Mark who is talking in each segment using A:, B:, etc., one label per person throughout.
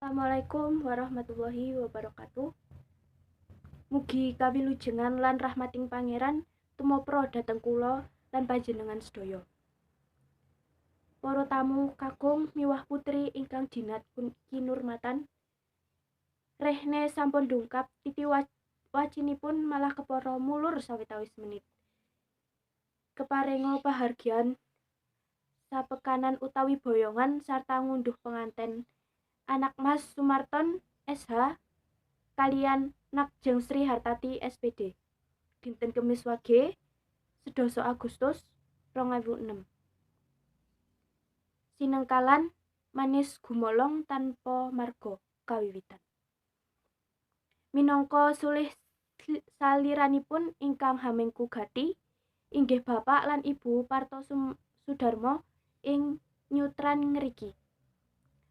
A: Assalamualaikum warahmatullahi wabarakatuh. Mugi kawilujengan lan rahmating pangeran tumapra dhateng kula lan panjenengan sedaya. Para tamu kakung miwah putri ingkang jinat kinurmatan. Rehne sampun dungkap titi wacinipun malah kepara mulur sawetawis menit. Keparenga pahargyan sapekanan utawi boyongan sarta ngunduh penganten anak Mas Sumarton SH kalian Nakjeng Sri Hartati SPD dinten Kemis Wage 11 Agustus 2006. Sinengkalan manis gumolong tanpa marga kawiwitan. Minangka sulih saliranipun ingkang hamengku gati inggih Bapak lan Ibu Parto Sudarmo ing nyutran ngriki.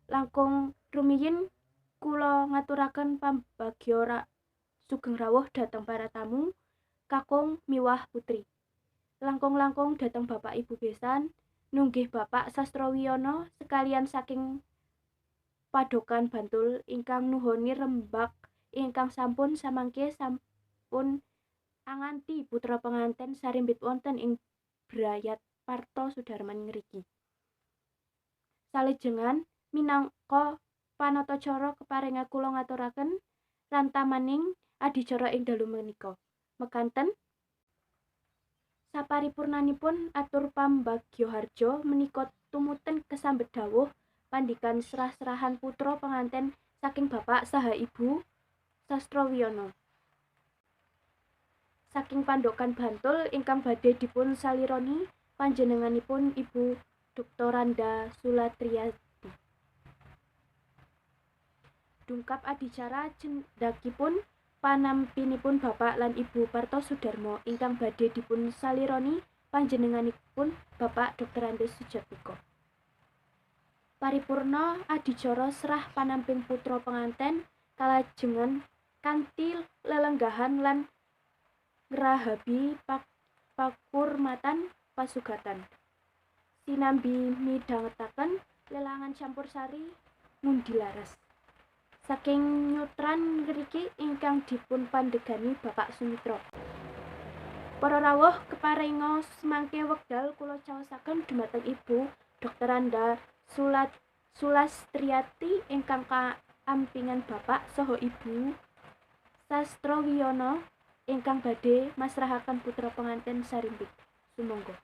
A: Langkung rumiyin kula ngaturaken pambagya sugeng rawuh dhateng para tamu, kakung miwah putri. Langkung-langkung dhateng Bapak Ibu besan, nunggih Bapak Sastrowiyono sekalian saking Padokan Bantul ingkang nuhoni rembag ingkang sampun samangke sampun anganti putra penganten sarimbit wonten ing brayat Parto Sudarman ngriki. Salejengan minangka panatacara keparenga kula ngaturaken rantamaning adicara ing dalu menika. Mekanten saparipurnanipun atur pambagyaharja menika tumuten kesambet dawuh pandikan serah-serahan putra penganten saking Bapak saha Ibu Sastrowiyono. Saking Padokan Bantul ingkang badhe dipun salironi panjenenganipun Ibu Dr. Randa Sulatriati. Dungkap adicara cendhakipun panampinipun Bapak lan Ibu Parto Sudarmo ingkang badhe dipun salironi panjenenganipun Bapak Dr. Andes Sujatmiko. Paripurna adicara serah panamping putra penganten kalajengan kanthi lelenggahan lan ngrahabi pakurmatan pasugatan. Sinambi midhangetaken lelangan campursari ngundi laras. Saking nyutran ngriki ingkang dipun pandegani Bapak Sumitra. Para rawuh keparenga semangke wekdal kula caosaken dhumateng Ibu Dr. Randa Sulastriati ingkang kaampingan Bapak saha Ibu Sastrowiyono ingkang badhe masrahaken putra penganten sarimbit. Sumangga.